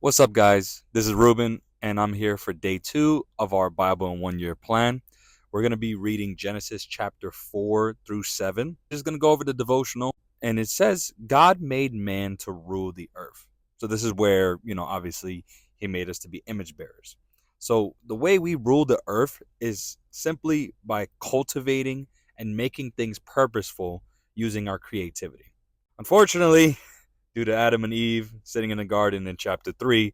What's up, guys? This is Ruben, and I'm here for day 2 of our Bible in 1 year plan. We're going to be reading Genesis chapter 4 through 7. Just going to go over the devotional, and it says, God made man to rule the earth. So, this is where, obviously, he made us to be image bearers. So, the way we rule the earth is simply by cultivating and making things purposeful using our creativity. Unfortunately, due to Adam and Eve sitting in the garden in chapter 3,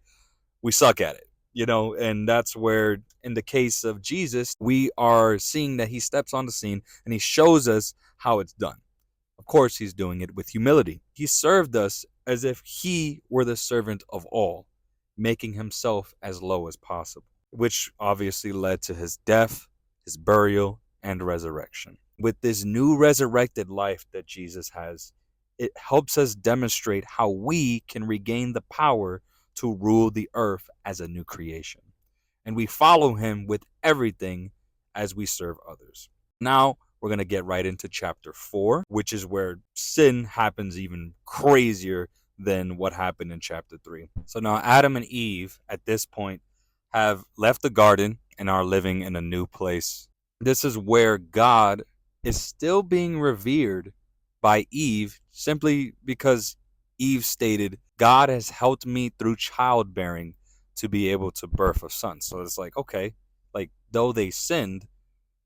we suck at it, and that's where, in the case of Jesus, we are seeing that he steps on the scene and he shows us how it's done. Of course, he's doing it with humility. He served us as if he were the servant of all, making himself as low as possible, which obviously led to his death, his burial, and resurrection. With this new resurrected life that Jesus has, it helps us demonstrate how we can regain the power to rule the earth as a new creation. And we follow him with everything as we serve others. Now, we're going to get right into chapter 4, which is where sin happens even crazier than what happened in chapter 3. So now Adam and Eve at this point have left the garden and are living in a new place. This is where God is still being revered by Eve simply because Eve stated, God has helped me through childbearing to be able to birth a son. So it's like, okay, like though they sinned,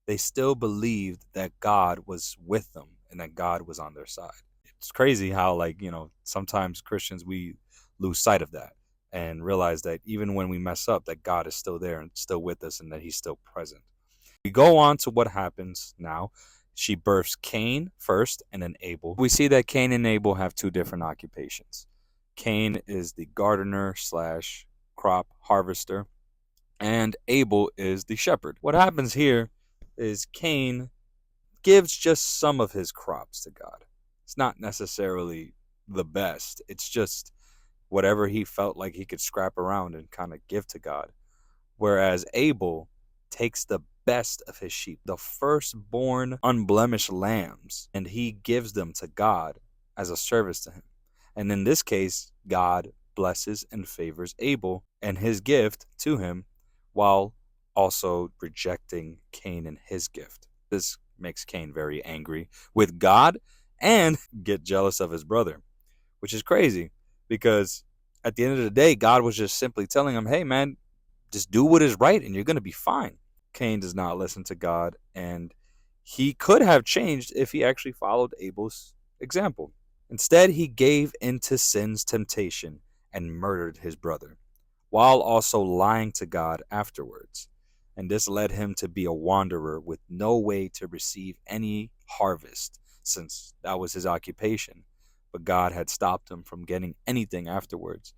they still believed that God was with them and that God was on their side. It's crazy how, sometimes Christians, we lose sight of that and realize that even when we mess up, that God is still there and still with us and that he's still present. We go on to what happens now. She births Cain first and then Abel. We see that Cain and Abel have two different occupations. Cain is the gardener slash crop harvester, and Abel is the shepherd. What happens here is Cain gives just some of his crops to God. It's not necessarily the best. It's just whatever he felt like he could scrap around and kind of give to God. Whereas Abel takes the best of his sheep, the firstborn unblemished lambs, and he gives them to God as a service to him. And in this case, God blesses and favors Abel and his gift to him while also rejecting Cain and his gift. This makes Cain very angry with God and get jealous of his brother, which is crazy because at the end of the day, God was just simply telling him, hey, man, just do what is right and you're going to be fine. Cain does not listen to God, and he could have changed if he actually followed Abel's example. Instead, he gave into sin's temptation and murdered his brother, while also lying to God afterwards. And this led him to be a wanderer with no way to receive any harvest, since that was his occupation. But God had stopped him from getting anything afterwards,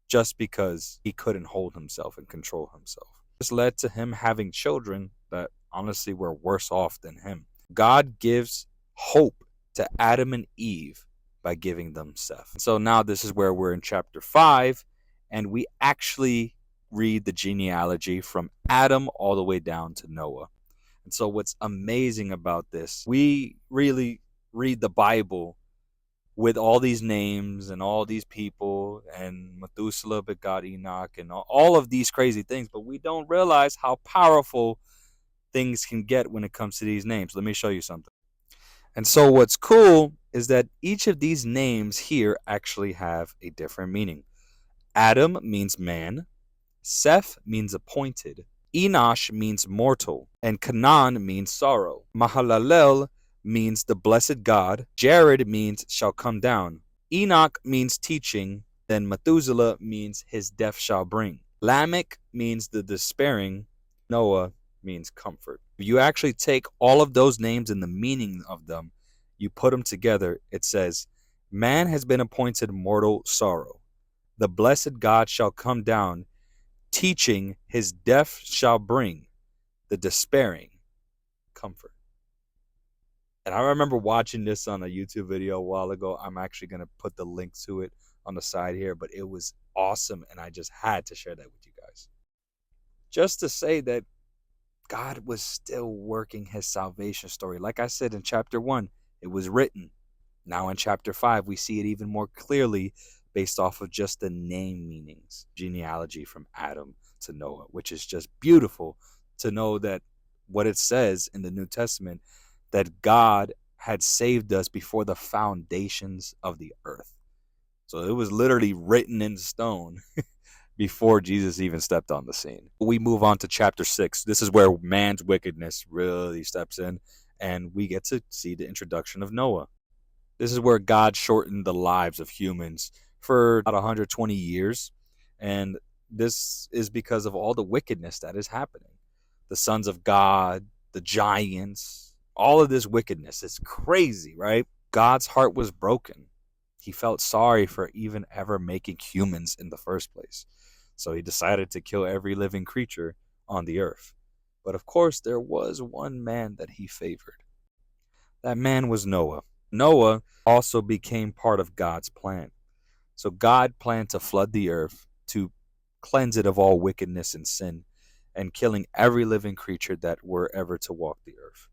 just because he couldn't hold himself and control himself. This led to him having children that honestly were worse off than him. God gives hope to Adam and Eve by giving them Seth. So now this is where we're in chapter 5, and we actually read the genealogy from Adam all the way down to Noah. And so what's amazing about this, we really read the Bible with all these names and all these people, and Methuselah begot Enoch and all of these crazy things, but we don't realize how powerful things can get when it comes to these names. Let me show you something. And so what's cool is that each of these names here actually have a different meaning. Adam means man, Seth means appointed, Enosh means mortal, and Canaan means sorrow. Mahalalel means the blessed God. Jared means shall come down. Enoch means teaching. Then Methuselah means his death shall bring. Lamech means the despairing. Noah means comfort. If you actually take all of those names and the meaning of them, you put them together, it says, man has been appointed mortal sorrow. The blessed God shall come down, teaching his death shall bring, the despairing comfort. And I remember watching this on a YouTube video a while ago. I'm actually going to put the link to it on the side here, but it was awesome, and I just had to share that with you guys. Just to say that God was still working his salvation story. Like I said in chapter 1, it was written. Now in chapter 5, we see it even more clearly based off of just the name meanings, genealogy from Adam to Noah, which is just beautiful to know that what it says in the New Testament, that God had saved us before the foundations of the earth. So it was literally written in stone before Jesus even stepped on the scene. We move on to chapter 6. This is where man's wickedness really steps in, and we get to see the introduction of Noah. This is where God shortened the lives of humans for about 120 years, and this is because of all the wickedness that is happening. The sons of God, the giants, all of this wickedness. It's crazy, right? God's heart was broken. He felt sorry for even ever making humans in the first place. So he decided to kill every living creature on the earth. But of course, there was one man that he favored. That man was Noah. Noah also became part of God's plan. So God planned to flood the earth to cleanse it of all wickedness and sin, and killing every living creature that were ever to walk the earth.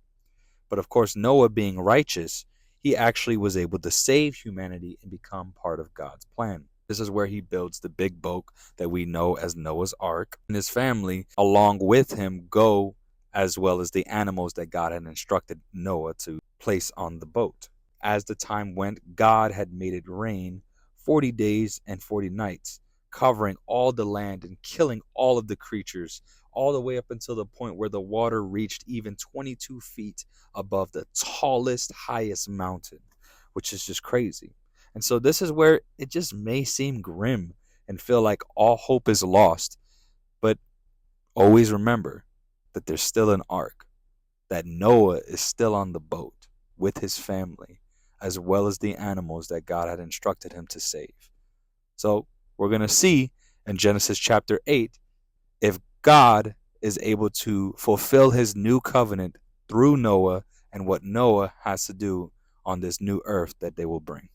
But of course, Noah being righteous, he actually was able to save humanity and become part of God's plan. This is where he builds the big boat that we know as Noah's Ark, and his family, along with him, go, as well as the animals that God had instructed Noah to place on the boat. As the time went, God had made it rain 40 days and 40 nights, covering all the land and killing all of the creatures, all the way up until the point where the water reached even 22 feet above the tallest, highest mountain, which is just crazy. And so this is where it just may seem grim and feel like all hope is lost. But always remember that there's still an ark, that Noah is still on the boat with his family, as well as the animals that God had instructed him to save. So we're going to see in Genesis chapter 8 if God is able to fulfill his new covenant through Noah and what Noah has to do on this new earth that they will bring.